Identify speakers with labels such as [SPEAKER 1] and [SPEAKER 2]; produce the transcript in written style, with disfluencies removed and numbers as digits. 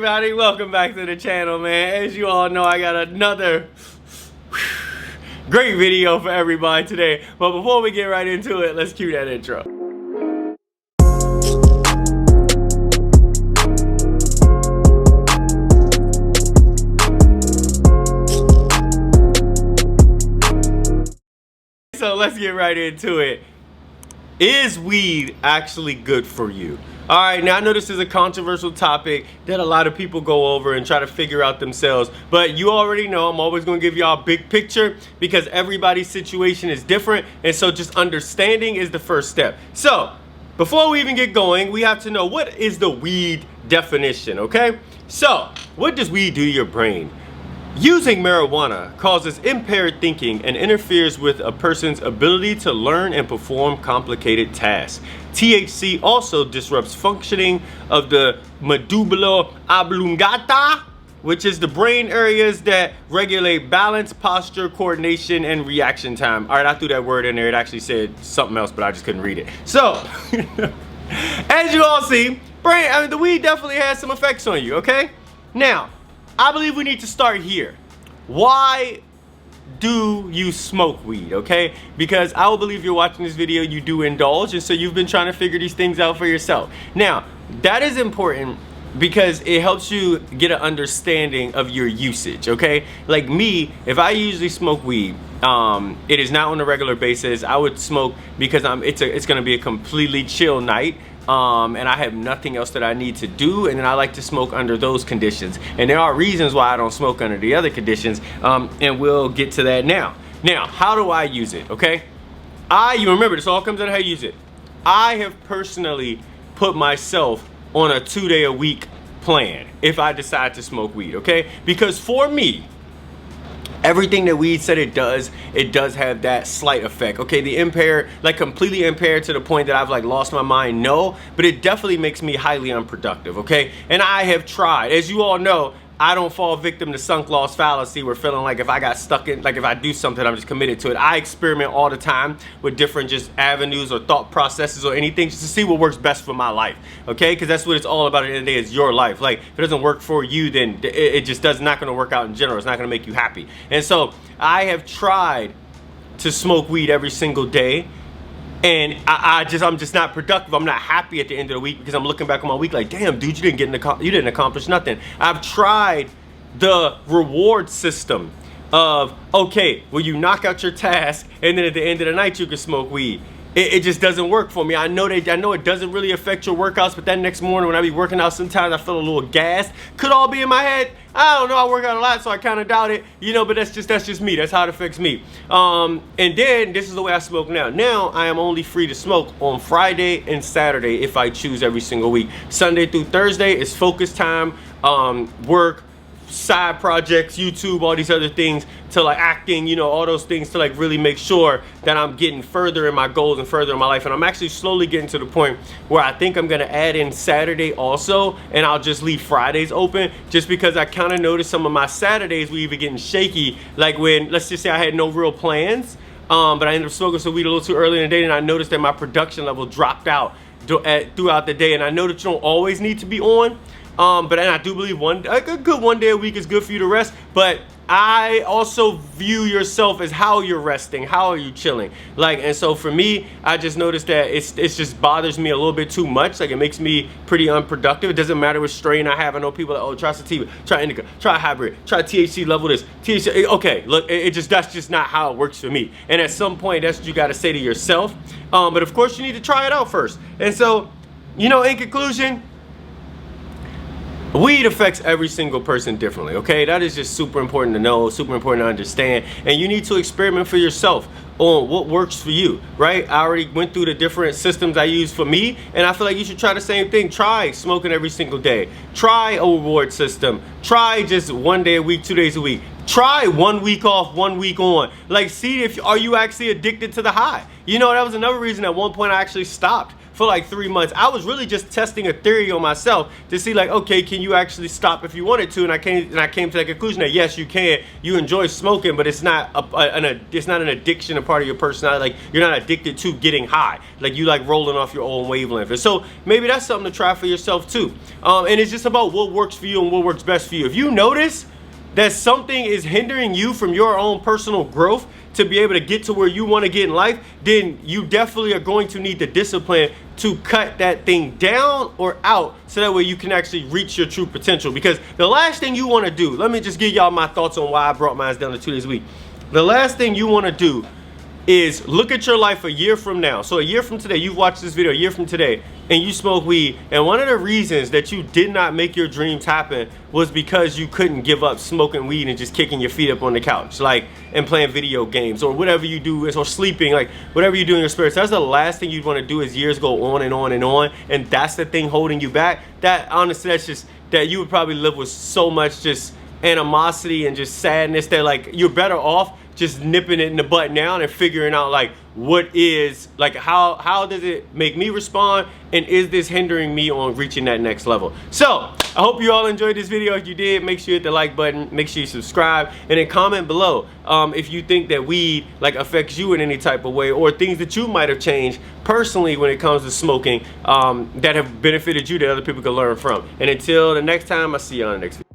[SPEAKER 1] everybody? Welcome back to the channel, man. As you all know, I got another great video for everybody today. But before we get right into it, let's cue that intro. So let's get right into it. Is weed actually good for you? All right, now I know this is a controversial topic that a lot of people go over and try to figure out themselves, but you already know I'm always gonna give y'all a big picture because everybody's situation is different, and so just understanding is the first step. So before we even get going, we have to know what is the weed definition, okay? So what does weed do to your brain? Using marijuana causes impaired thinking and interferes with a person's ability to learn and perform complicated tasks. THC also disrupts functioning of the medulla oblongata, which is the brain areas that regulate balance, posture, coordination, and reaction time. All right, I threw that word in there. It actually said something else, but I just couldn't read it. So, as you all see, the weed definitely has some effects on you, okay? Now, I believe we need to start here. Why do you smoke weed, okay? Because I will believe you're watching this video, you do indulge, and so you've been trying to figure these things out for yourself. Now, that is important because it helps you get an understanding of your usage, okay? Like me, if I usually smoke weed, it is not on a regular basis. I would smoke because it's gonna be a completely chill night. And I have nothing else that I need to do, and then I like to smoke under those conditions. And there are reasons why I don't smoke under the other conditions, and we'll get to that now. Now, how do I use it, okay? You remember, this all comes down to how you use it. I have personally put myself on a 2-day-a-week plan if I decide to smoke weed, okay? Because for me, everything that weed said it does have that slight effect, okay? The impaired, like completely impaired to the point that I've like lost my mind, no, but it definitely makes me highly unproductive, okay? And I have tried, as you all know, I don't fall victim to sunk loss fallacy where feeling like if I got stuck in, like if I do something, I'm just committed to it. I experiment all the time with different just avenues or thought processes or anything just to see what works best for my life, okay? Because that's what it's all about at the end of the day, is your life. Like, if it doesn't work for you, then it just not gonna work out in general. It's not gonna make you happy. And so I have tried to smoke weed every single day, and I'm just not productive. I'm not happy at the end of the week because I'm looking back on my week like, damn, dude, you didn't accomplish nothing. I've tried the reward system of, okay, well, you knock out your task, and then at the end of the night you can smoke weed. It just doesn't work for me. I know it doesn't really affect your workouts, but that next morning when I be working out, sometimes I feel a little gassed. Could all be in my head. I don't know. I work out a lot, so I kind of doubt it. You know, but that's just me. That's how it affects me. And then this is the way I smoke now. Now I am only free to smoke on Friday and Saturday if I choose every single week. Sunday through Thursday is focus time, work, side projects, YouTube, all these other things, to like acting, you know, all those things to like really make sure that I'm getting further in my goals and further in my life. And I'm actually slowly getting to the point where I think I'm gonna add in Saturday also, and I'll just leave Fridays open, just because I kind of noticed some of my Saturdays were even getting shaky. Like when, let's just say I had no real plans, but I ended up smoking some weed a little too early in the day, and I noticed that my production level dropped out throughout the day. And I know that you don't always need to be on, but I do believe a good 1 day a week is good for you to rest. But I also view yourself as how you're resting, how are you chilling, like. And so for me, I just noticed that it just bothers me a little bit too much. Like, it makes me pretty unproductive. It doesn't matter what strain I have. I know people that, oh, try sativa, try indica, try hybrid, try THC level this, THC. Okay, look, that's just not how it works for me. And at some point, that's what you got to say to yourself. But of course, you need to try it out first. And so, you know, in conclusion, weed affects every single person differently, okay? That is just super important to know, super important to understand. And you need to experiment for yourself on what works for you, right? I already went through the different systems I use for me, and I feel like you should try the same thing. Try smoking every single day. Try a reward system. Try just 1 day a week, 2 days a week. Try 1 week off, 1 week on. Like, see, are you actually addicted to the high? You know, that was another reason at one point I actually stopped for like 3 months. I was really just testing a theory on myself to see like, okay, can you actually stop if you wanted to? And I came to the conclusion that yes, you can. You enjoy smoking, but it's not it's not an addiction, a part of your personality. Like, you're not addicted to getting high. Like, you like rolling off your own wavelength. And so maybe that's something to try for yourself too. And it's just about what works for you and what works best for you. If you notice that something is hindering you from your own personal growth to be able to get to where you want to get in life, then you definitely are going to need the discipline to cut that thing down or out, so that way you can actually reach your true potential. Because the last thing you want to do, let me just give y'all my thoughts on why I brought mine down to 2 days a week. The last thing you want to do is look at your life a year from now. So a year from today, you've watched this video a year from today, and you smoke weed, and one of the reasons that you did not make your dreams happen was because you couldn't give up smoking weed and just kicking your feet up on the couch, like, and playing video games or whatever you do, or sleeping, like whatever you do in your spirits. That's the last thing you'd want to do, as years go on and on and on, and that's the thing holding you back. That, honestly, that's just, that you would probably live with so much just animosity and just sadness that, like, you're better off just nipping it in the butt now and figuring out, like, what is, like, how does it make me respond, and is this hindering me on reaching that next level? So I hope you all enjoyed this video. If you did, make sure you hit the like button, make sure you subscribe, and then comment below if you think that weed, like, affects you in any type of way, or things that you might have changed personally when it comes to smoking that have benefited you that other people can learn from. And until the next time, I'll see you on the next video.